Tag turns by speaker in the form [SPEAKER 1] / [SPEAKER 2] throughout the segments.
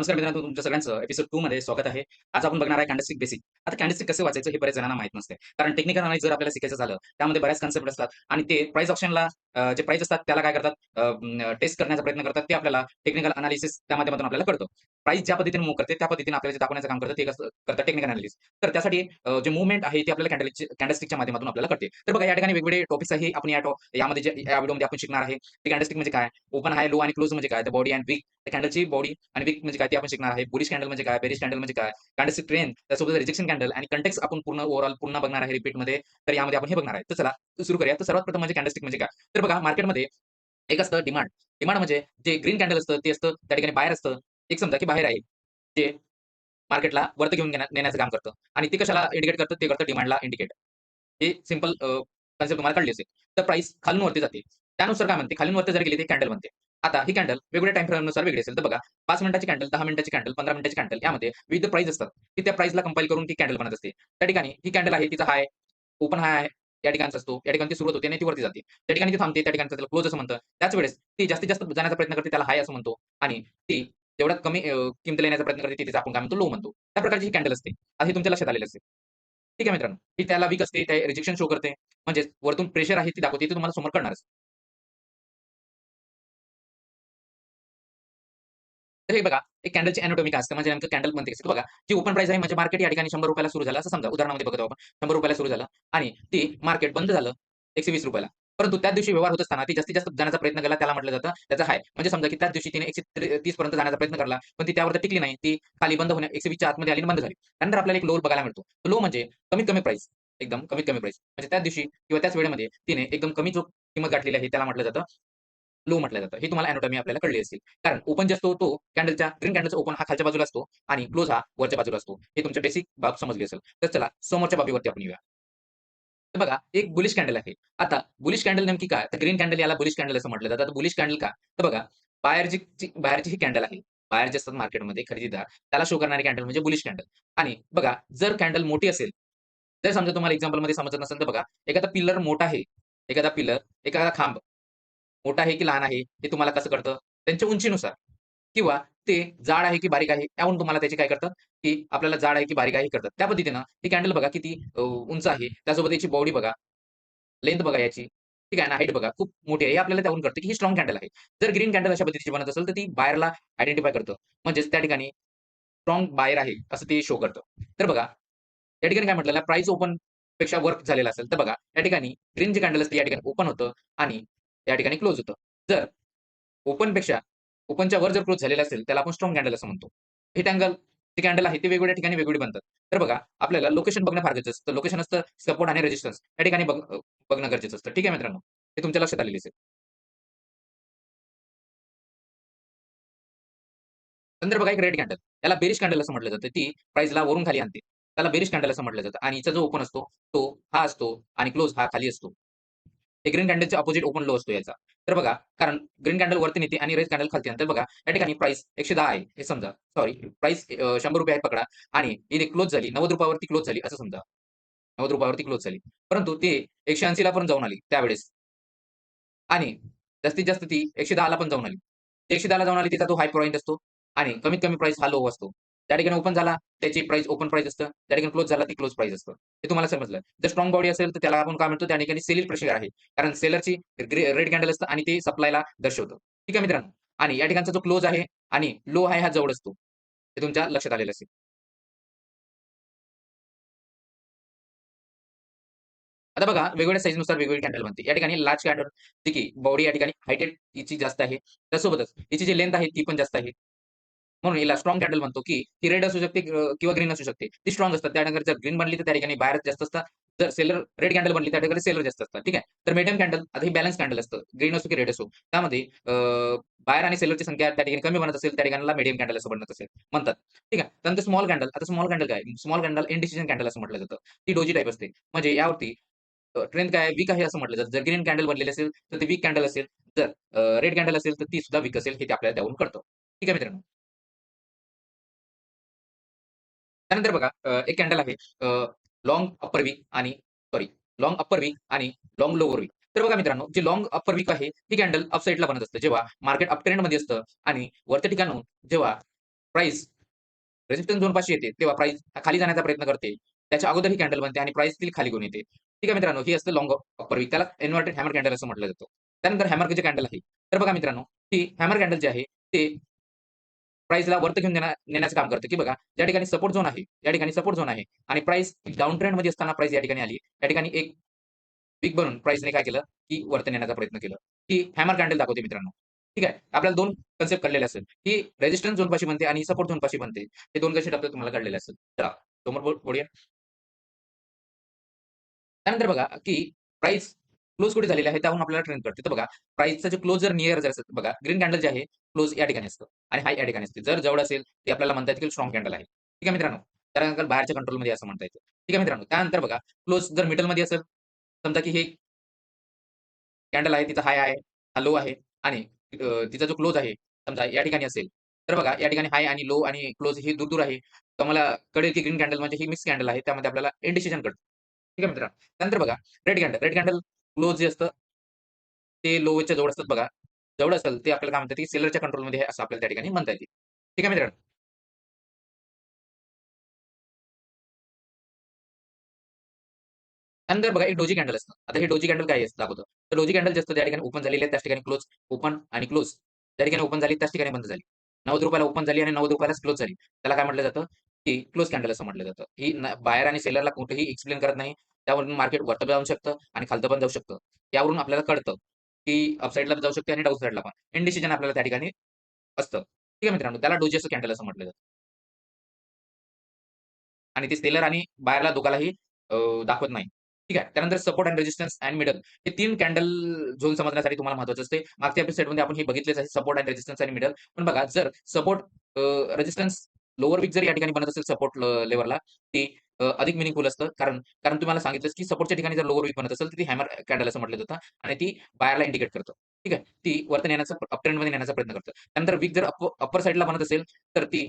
[SPEAKER 1] नमस्कार मित्रांनो, तुमच्या सगळ्यांचं एपिसोड 2 मध्ये स्वागत आहे. आज आपण बघणार आहे कॅन्डलस्टिक बेसिक. आता कॅन्डलस्टिक कसं वाचायचं हे बऱ्याच जणांना माहीत नसते. कारण टेक्निकल अनालिसिस जर आपल्याला शिकायचं झालं, त्यामध्ये बऱ्याच कन्सेप्ट असतात आणि ते प्राइस ऑप्शनला जे प्राइस असतात त्याला काय करतात टेस्ट करण्याचा प्रयत्न करतात. ते आपल्याला टेक्निकल अनालिसिस त्या माध्यमातून आपल्याला कळतं. प्राइस ज्या पद्धतीने मूव्ह करते त्या पद्धतीने आपल्याला जे दाखवण्याचं काम करतं ते कसं करतं टेक्निकल अनालिसिस. तर त्यासाठी जे मूव्हमेंट आहे ते आपल्याला कॅन्डलस्टिकच्या माध्यमातून आपल्याला कळते. तर बघा या ठिकाणी वेगवेगळे टॉपिक्स आहे आपण यामध्ये या व्हिडिओमध्ये आपण शिकणार आहे. ते कॅन्डलस्टिक म्हणजे काय? ओपन हाय, लो आणि क्लोज म्हणजे काय? Body and wick. कॅन्डलची बॉडी आणि विक म्हणजे काय ते आपण शिकणार आहे. बुलिश कॅन्डल म्हणजे काय? बेरिश कॅन्डल म्हणजे काय? कॅन्डलस्टिक ट्रेंड, त्यासोबत रिजेक्शन कॅन्डल आणि कंटेक्स्ट आपण पूर्ण ओव्हरऑल पुन्हा बघणार आहे रिपीटमध्ये. तर यामध्ये आपण हे बघणार आहे. तर चला सुरू करूया. तर सर्वात प्रथम म्हणजे कॅन्डलस्टिक म्हणजे काय? तर बघा मार्केटमध्ये एक असतं डिमांड. डिमांड म्हणजे जे ग्रीन कॅन्डल असतं ते असतं त्या ठिकाणी बाहेर असतं. एक समजा की बाहेर आहे. ते मार्केटला वरती घेऊन नेण्याचं काम करतं आणि ते कशाला इंडिकेट करतं? ते करतं डिमांडला इंडिकेट. हे सिंपल कन्सेप्ट तुम्हाला कळली असेल. तर प्राइस खालून वरती जाते. त्यानुसार काय म्हणते? खालून वरती जर गेली ती कॅन्डल बनते. आता ही कॅन्डल वेगवेगळ्या टाईम फ्रेमनुसार वेगळी असेल. तर बघा 5 मिनिटाची कॅन्डल, 10 मिनिटाची कॅन्डल, 15 मिनिटाची कॅन्डल यामध्ये विविध प्राइस असतात, की त्या प्राइसला कंपाईल करून ती कॅन्डल बनत असते. त्या ठिकाणी ही कॅन्डल आहे तिचा हाय, ओपन हाय आहे. या ठिकाणचा असतो. या ठिकाणी ती सुरुवात होते आणि ती वरती जाते. त्या ठिकाणी ती थांबते, त्या ठिकाणी त्याला क्लोज असं म्हणतं. त्याच वेळेस ती जास्तीत जास्त जाण्याचा प्रयत्न करते त्याला हाय असं म्हणतो आणि ती जेवढ्यात कमी किमतीला येण्याचा प्रयत्न करते तिचा आपण काय म्हणतो लो म्हणतो. त्या प्रकारची ही कॅन्डल असते. आता हे तुमच्या लक्षात आलेलं असेल. ठीक आहे मित्रांनो. ही त्याला वीक असते, ते रिजेक्शन शो करते. म्हणजेच वरतून प्रेशर आहे ती दाखवते. ते तुम्हाला समोर कळणारच. तर हे बघा, एक कॅन्डलची एनाटॉमी काय असते, म्हणजे नेमकं कॅन्डल बनते कसं? बघा, जी ओपन प्राइस आहे म्हणजे मार्केट या ठिकाणी ₹100 ला सुरू झालं असं समजा. उदाहरणामध्ये बघत आहोत आपण. ₹100 ला सुरू झालं आणि ती मार्केट बंद झालं ₹120 ला. परंतु त्याच दिवशी व्यवहार होत असताना ती जास्तीत जास्त जाण्याचा प्रयत्न केला त्याला म्हटलं जातं त्याचा हाय. म्हणजे समजा की त्याच दिवशी तिने 130 पर्यंत जाण्याचा प्रयत्न करला, पण ती त्यावर टिकली नाही. ती खाली बंद होण्या 120 च्या आतमध्ये आली आणि बंद झाली. त्यानंतर आपल्याला एक लो बघायला मिळतो. लो म्हणजे कमीत कमी प्राइस, एकदम कमीत कमी प्राइस. म्हणजे त्याच दिवशी किंवा त्याच वेळेमध्ये तिने एकदम कमी जो किंमत गाठलेली आहे त्याला म्हटलं जातं लो म्हटलं जातं. हे तुम्हाला एनाटॉमी आपल्याला कळली असेल. कारण ओपन जे असतो तो ग्रीन कॅन्डलचा ओपन हा खालच्या बाजूला असतो आणि क्लोज हा वरच्या बाजूला असतो. हे तुमच्या बेसिक बाब समजली असेल. तर चला समोरच्या बाबीवरती आपण येऊया. तर बघा एक बुलिश कॅन्डल आहे. आता बुलिश कॅन्डल नेमकी काय? तर ग्रीन कॅन्डल याला बुलिश कॅन्डल असं म्हटलं जातं. तर बुलिश कॅन्डल का? तर बघा बाहेरची ही कॅन्डल आहे. बाहेर जे असतात मार्केटमध्ये खरेदीदार त्याला शो करणारी कॅन्डल म्हणजे बुलिश कॅन्डल. आणि बघा जर कॅन्डल मोठी असेल, जर समजा तुम्हाला एक्झाम्पलमध्ये समजत नसेल तर बघा एखादा पिलर मोठा आहे, एखादा पिलर, एखादा खांब मोठा आहे की लहान आहे, हे तुम्हाला कसं कळतं? त्यांच्या उंचीनुसार किंवा ते जाड आहे की बारीक आहे, यावरून तुम्हाला त्याची काय करतात, की आपल्याला जाड आहे की बारीक आहे हे कळतात. त्या पद्धतीनं ही कॅन्डल बघा किती उंच आहे. त्यासोबत याची बॉडी बघा, लेंथ बघा याची, ठीक आहे ना, हाईट बघा खूप मोठी आहे. हे आपल्याला त्यावरून कळतं, की ही स्ट्राँग कॅन्डल आहे. जर ग्रीन कॅन्डल अशा पद्धतीची बनत असेल, तर ती बायरला आयडेंटिफाय करतं. म्हणजेच त्या ठिकाणी स्ट्राँग बायर आहे, असं ते शो करतं. तर बघा, या ठिकाणी काय म्हटलेलं आहे, प्राइस ओपन पेक्षा वर्क झालेला असेल, तर बघा या ठिकाणी ग्रीन जी कॅन्डल असते, या ठिकाणी ओपन होतं आणि या ठिकाणी क्लोज होतं. जर ओपनपेक्षा ओपनच्या वर जर क्लोज झालेला असेल, त्याला आपण स्ट्राँग कॅन्डल असं म्हणतो. हिट अँगल जी कॅन्डल आहे, ती वेगवेगळ्या ठिकाणी वेगवेगळी बनतात. तर बघा, आपल्याला लोकेशन बघणं फार गरजेचं असतं. लोकेशन असतं सपोर्ट आणि रेझिस्टन्स या ठिकाणी बघणं गरजेचं असतं. ठीक आहे मित्रांनो, हे तुमच्या लक्षात आलेलं असेल. नंतर बघा एक रेड कॅन्डल, त्याला बेरिश कॅन्डल असं म्हटलं जातं. ती प्राइसला वरून खाली आणते. त्याला बेरिश कॅन्डल असं म्हटलं जातं आणि हिचा जो ओपन असतो, तो हा असतो आणि क्लोज हा खाली असतो. हे ग्रीन कॅन्डलच्या अपोझिट ओपन लो असतो याचा. तर बघा, कारण ग्रीन कॅन्डल वरती नेते आणि रेड कॅन्डल खालती आणते. तर बघा, या ठिकाणी प्राइस 110 आहे हे समजा. सॉरी प्राइस ₹100 आहे पकडा आणि हिने क्लोज झाली ₹90 वरती क्लोज झाली असं समजा. ₹90 वरती क्लोज झाली. परंतु ती 180 ला पण जाऊन आली त्यावेळेस आणि जास्तीत जास्त ती 110 ला पण जाऊन आली. 110 ला जाऊन आली तिचा तो हाय पॉइंट असतो आणि कमीत कमी प्राइस हा लो असतो. त्या ठिकाणी ओपन झाला, त्याची प्राइस ओपन प्राइस असतं. त्या ठिकाणी क्लोज झाला, ती क्लोज प्राइस असतं. हे तुम्हाला समजलं. जर स्ट्राँग बॉडी असेल, तर त्याला आपण काय म्हणतो, त्या ठिकाणी सेलिंग प्रेशर आहे. कारण सेलरची रेड कॅन्डल असतं आणि ते सप्लायला दर्शवतं. ठीक आहे मित्रांनो? आणि या ठिकाणचा जो क्लोज आहे आणि लो आहे हा जवळ असतो. हे तुमच्या लक्षात आलेलं असेल. आता बघा वेगवेगळ्या साइजनुसार वेगवेगळी कॅन्डल बनते. या ठिकाणी लार्ज कॅन्डल जी की बॉडी या ठिकाणी हायटेड हिची जास्त आहे. त्यासोबतच हिची जी लेंथ आहे ती पण जास्त आहे. म्हणून हिला स्ट्राँग कॅन्डल म्हणतो, की ती रेड असू शकते किंवा ग्रीन असू शकते. ती स्ट्राँग असतात. त्या जर ग्रीन बनली तर त्या ठिकाणी बायर जास्त असतात. जर रेड कॅन्डल बनली त्या ठिकाणी सेलर जास्त असतात. ठीक आहे. तर मीडियम कॅन्डल आता ही बॅलन्स कॅन्डल असतं. ग्रीन असो की रेड असो. त्यामध्ये बायर आणि सेलरची संख्या त्या ठिकाणी कमी बनत असेल, त्या ठिकाणाला मीडियम कॅन्डल असं बनत असेल म्हणतात. ठीक आहे. त्यानंतर स्मॉल कॅन्डल. आता स्मॉल कॅन्डल काय? स्मॉल कॅन्डल इनडिसिजन कॅन्डल असं म्हटलं जातं. ती डोजी टाइप असते. म्हणजे यावरती ट्रेंड काय आहे? वीक आहे असं म्हटलं जातं. जर ग्रीन कॅन्डल बनलेली असेल, तर ती वीक कॅन्डल असेल. जर रेड कॅन्डल असेल, तर ती सुद्धा वीक असेल. हे ते आपल्याला त्यावरून कळतं. ठीक आहे मित्रांनो. त्यानंतर बघा एक कॅन्डल आहे लाँग अपर वीक आणि सॉरी लाँग अपर वीक आणि लाँग लोवर वीक. तर बघा मित्रांनो, जी लाँग अपर वीक आहे, ही कॅन्डल अप साइडला बनत असते. जेव्हा मार्केट अप ट्रेंडमध्ये असतं आणि वरच्या ठिकाणाहून जेव्हा प्राइस रेझिस्टन्स झोनपाशी येते, तेव्हा प्राइस खाली जाण्याचा प्रयत्न करते. त्याच्या अगोदर ही कॅन्डल बनते आणि प्राइस ती खाली घेऊन येते. ठीक आहे मित्रांनो, ही असते लॉंग अपर वीक. त्याला इन्व्हर्टेड हॅमर कॅन्डल असं म्हटलं जातं. त्यानंतर हॅमर जे कॅन्डल आहे, तर बघा मित्रांनो, ही हॅमर कॅन्डल जे आहे, ते प्राइसला वरती घेऊन नेण्याचं काम करतं, की बघा ज्या ठिकाणी सपोर्ट झोन आहे, या ठिकाणी सपोर्ट झोन आहे आणि प्राइस डाउन ट्रेंडमध्ये असताना प्राइस या ठिकाणी आली. या ठिकाणी एक विक बनून प्राइसने काय केलं, की वरती नेण्याचा प्रयत्न केला. ही हॅमर कॅन्डल दाखवते मित्रांनो. ठीक आहे. आपल्याला 2 कन्सेप्ट कळलेले असेल, की रेझिस्टन्स झोनपाशी बनते आणि सपोर्ट झोनपाशी बनते. हे 2 कसे टप्पे तुम्हाला कळलेले असेल. चला समोर बोलूया. त्यानंतर बघा, की प्राइस क्लोज कुठे झालेली आहे त्यावरून आपल्याला ट्रेंड कळते. तर बघा प्राइसचा जो क्लोज जर नियर जर असेल बघा ग्रीन कॅन्डल जे आहे क्लोज या ठिकाणी असतं आणि हाय या ठिकाणी असते. जर जवळ असेल ते आपल्याला म्हणता येईल की स्ट्राँग कॅन्डल आहे. ठीक आहे मित्रांनो. त्यानंतर बाहेरच्या कंट्रोलमध्ये असं म्हणता येतं. ठीक आहे मित्रांनो. त्यानंतर बघा क्लोज जर मिडलमध्ये असेल समजा की हे कॅन्डल आहे, तिचा हाय आहे, हा लो आहे आणि तिचा जो क्लोज आहे, समजा या ठिकाणी असेल, तर बघा या ठिकाणी हाय आणि लो आणि क्लोज हे दूर-दूर आहे. तर मला कळेल की ग्रीन कॅन्डल म्हणजे ही मिक्स कॅन्डल आहे. त्यामध्ये आपल्याला इंडिसिजन कळतं. ठीक आहे मित्रांनो. त्यानंतर बघा रेड कॅन्डल क्लोज जे असतं ते लोच्या जवळ असतात बघा. जवळ असेल ते आपल्याला काय म्हणतात की सेलरच्या कंट्रोलमध्ये आहे असं आपल्याला त्या ठिकाणी म्हणता येईल. ठीक आहे मित्रांनो. त्यानंतर बघा एक डोजी कॅन्डल असतं. आता हे डोजी कॅन्डल काय असतं दाखवतो. तर डोजी कॅन्डल जे असतं त्या ठिकाणी ओपन झालेली आहे, त्याच ठिकाणी क्लोज, ओपन आणि क्लोज. त्या ठिकाणी ओपन झाली, त्याच ठिकाणी बंद झाली. ₹90 ओपन झाली आणि ₹90लाच क्लोज झाली. त्याला काय म्हटलं जातं, की क्लोज कॅन्डल असं म्हटलं जातं. ही बायर आणि सेलरला कुठेही एक्सप्लेन करत नाही. त्यावरून मार्केट वरती जाऊ शकतं आणि खालतं पण जाऊ शकतं. यावरून आपल्याला कळतं, की अप साइडला जाऊ शकते आणि डाउन साइडला पण. इंडिसिजन आपल्याला त्या ठिकाणी असतं. ठीक आहे मित्रांनो. त्याला डोजी कॅन्डल असं म्हटलं जातं. आणि ते सेलर आणि बायरला दोघालाही दाखवत नाही. ठीक आहे. त्यानंतर support end resistance end middle हे 3 कॅन्डल झोन समजण्यासाठी तुम्हाला महत्त्वाचं असते. मागच्या एपिसोडमध्ये आपण हे बघितलेच आहे सपोर्ट एंड रेझिस्टन्स आणि मिडल. पण बघा जर सपोर्ट रेझिस्टन्स लोवर विक जर या ठिकाणी बनत असेल सपोर्ट लेव्हलला ती अधिक मीनिंगफुल असतं. कारण कारण तुम्हाला सांगितलंच की सपोर्टच्या ठिकाणी जर लोवर विक बनत असेल तर ती हॅमर कॅन्डल असं म्हटलं जातं आणि ती बायरला इंडिकेट करतं. ठीक आहे. ती वरती नेण्याचा अप ट्रेंडमध्ये नेण्याचा प्रयत्न करतं. त्यानंतर विक जर अपर साइडला बनत असेल तर ती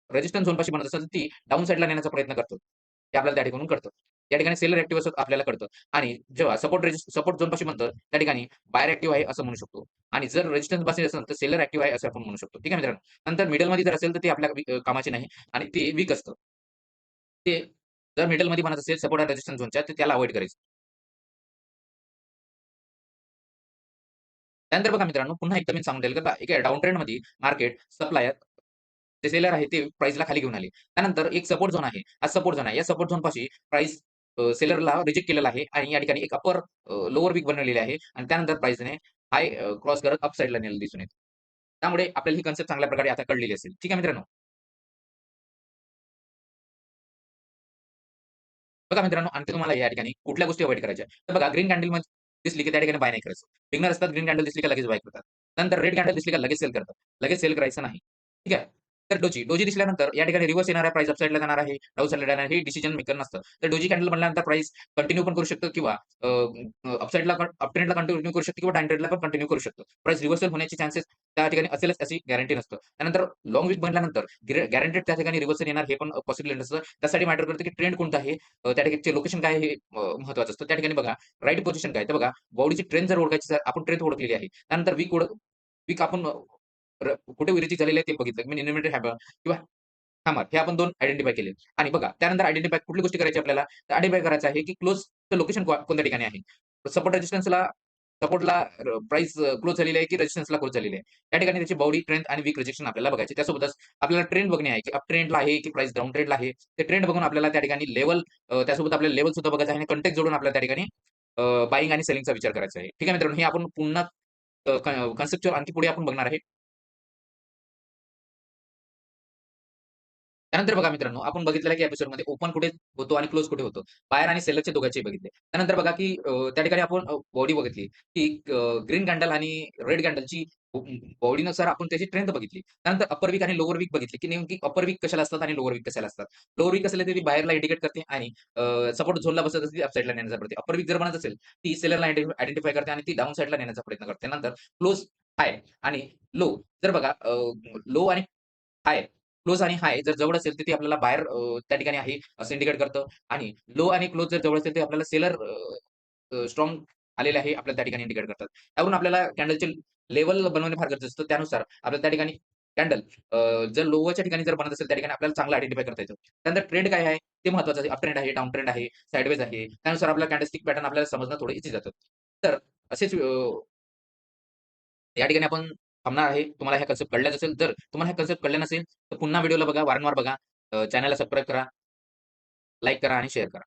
[SPEAKER 1] रेझिस्टन्स झोनपाशी बनत असेल, तर ती डाउन साइडला नेण्याचा प्रयत्न करतो. हे आपल्याला त्या ठिकाणून कळतं. त्या ठिकाणी सेलर ॲक्टिव्ह असं आपल्याला कळतं आणि जेव्हा सपोर्ट झोनपाशी बनतं, त्या ठिकाणी बायर ॲक्टिव्ह आहे असं म्हणू शकतो आणि जर रेझिस्टन्स पाशी असेल, तर सेलर ॲक्टिव्ह आहे असं आपण म्हणू शकतो. ठीक आहे मित्रांनो. नंतर मिडलमध्ये जर असेल, तर ते आपल्या कामाचे नाही आणि ते वीक असतं. ते जर मिडलमध्ये बनत असेल सपोर्ट आणि रेझिस्टन्स झोनच्या, तर त्याला अव्हॉइड करायचं. त्यानंतर बघा मित्रांनो, पुन्हा एकदा मी सांगून देईल, का डाउन ट्रेंडमध्ये मार्केट सप्लायर जे सेलर आहे ते प्राइसला खाली घेऊन आले. त्यानंतर एक सपोर्ट झोन आहे. हा सपोर्ट झोन आहे. या सपोर्ट झोनपाशी प्राइस सेलरला रिजेक्ट केलेला आहे आणि या ठिकाणी एक लोवर विक बनवलेली आहे आणि त्यानंतर प्राइसने हाय क्रॉस करत अप साइडला नेलं दिसून येतं. त्यामुळे आपल्याला ही कन्सेप्ट चांगल्या प्रकारे आता कळलेली असेल. ठीक आहे मित्रांनो. बघा मित्रांनो, आणखी तुम्हाला या ठिकाणी कुठल्या गोष्टी अव्हॉइड करायच्या आहेत. तर बघा ग्रीन कॅन्डल दिसली की त्या ठिकाणी बाय नाही करायचं. बिगिनर असतात ग्रीन कॅन्डल दिसली की लगेच बाय करतात. नंतर रेड कॅन्डल दिसली की लगेच सेल करतात. लगेच सेल करायचं नाही. ठीक आहे. तर डोजी दिसल्यानंतर या ठिकाणी रिव्हर्स येणार आहे, प्राइस अप साइडला जाणार आहे, डाउन साइडला जाणार आहे, हे डिसिजन मेकर नसतं. तर डोजी कॅन्डल बनल्यानंतर प्राइस कंटिन्यू पण करू शकतं किंवा अप साइडला अप ट्रेंडला कंटिन्यू करू शकते किंवा डाउन ट्रेंडला पण कंटिन्यू करू शकतो. प्राइस रिव्हर्सल होण्याचे चान्सेस त्या ठिकाणी असेलच अशी गॅरंटी नसतं. त्यानंतर लाँग वीक बनल्यानंतर गॅरंटेड त्या ठिकाणी रिव्हर्सल येणार हे पण पॉसिबल नसतं. त्यासाठी मॅटर करतं की ट्रेंड कोणता आहे त्या ठिकाणचे लोकेशन काय हे महत्वाचं असतं. त्या ठिकाणी बघा राइट पोझिशन काय? तर बघा बॉडीची ट्रेंड जर ओळखायची जर आपण ट्रेंड ओळखलेली आहे. त्यानंतर वीक आपण कुठे रिजेक्ट झालेलं आहे ते बघितलं. मी इन्व्हर्टेड हॅमर किंवा हॅमर हे आपण 2 आयडेंटिफाय केले. आणि बघा त्यानंतर आयडेंटिफाय कुठली गोष्टी करायची आपल्याला? तर आयडेंटिफाय करायचं आहे की क्लोजचं लोकेशन कोणत्या ठिकाणी आहे. सपोर्ट रेझिस्टन्सला सपोर्टला प्राइस क्लोज झालेली आहे की रेझिस्टन्सला क्लोज झालेली आहे. त्या ठिकाणी त्याची बॉडी ट्रेंड आणि वीक रिजेक्शन आपल्याला बघायचे. त्यासोबतच आपल्याला ट्रेंड बघणे आहे की अप ट्रेंडला आहे की प्राइस डाउन ट्रेंडला आहे. ते ट्रेंड बघून आपल्याला त्या ठिकाणी लेव्हल त्यासोबत आपल्याला लेव्हल सुद्धा बघायचं आहे आणि कॉन्टेक्स्ट जोडून आपल्याला त्या ठिकाणी बायिंग आणि सेलिंगचा विचार करायचा आहे. ठीक आहे मित्रांनो, हे आपण पुन्हा कन्सेप्च्युअल आणखी पुढे आपण बघणार आहे. त्यानंतर बघा मित्रांनो, आपण बघितलेलं आहे की एपिसोडमध्ये ओपन कुठे होतो आणि क्लोज कुठे होतो. बायर आणि सेलरचे दोघांचेही बघितले. त्यानंतर बघा की त्या ठिकाणी आपण बॉडी बघितली की ग्रीन कॅन्डल आणि रेड कॅन्डलची बॉडीनुसार आपण त्याची ट्रेंड बघितली. त्यानंतर अपर वीक आणि लोवर वीक बघितली की नेमकी अपर वीक कशाला असतात आणि लोवर वीक कशाला असतात. लोवर वीक असेल तर ती बायरला इंडिकेट करते आणि सपोर्ट झोनला बसत असेल अप साइडला नेण्याचा प्रयत्न. अपर वीक जर बनत असेल, ती सेलरला आयडेंटिफाय करते आणि ती डाउन साइडला नेण्याचा प्रयत्न करते. नंतर क्लोज, हाय आणि लो जर बघा लो आणि हाय, क्लोज आणि हाय जर जवळ असेल, तर ती आपल्याला बाहेर त्या ठिकाणी आहे असं इंडिकेट करतं आणि लो आणि क्लोज जर जवळ असेल, तर आपल्याला सेलर आलेले आहे आपल्याला त्या ठिकाणी इंडिकेट करतात. त्यावरून आपल्याला कॅन्डलचे लेव्हल बनवणे फार गरजेचं असतं. त्यानुसार आपल्याला त्या ठिकाणी कॅन्डल जर लोवरच्या ठिकाणी जर बनत असेल, त्या ठिकाणी आपल्याला चांगलं आयडेंटिफाय करता येतं. त्यानंतर ट्रेंड काय आहे, ते महत्त्वाचं आहे. अप ट्रेंड आहे, डाउन ट्रेंड आहे, साइडवेज आहे. त्यानुसार आपल्याला कॅन्डलस्टिक पॅटर्न आपल्याला समजणं थोडं इझी जातं. तर असेच या ठिकाणी आपण थांबणार आहे. तुम्हाला ह्या कन्सेप्ट कळल्याच असेल. जर तुम्हाला ह्या कन्सेप्ट कळल्या नसेल, तर पुन्हा व्हिडिओला बघा, वारंवार बघा. चॅनलला सबस्क्राईब करा, लाईक करा आणि शेअर करा.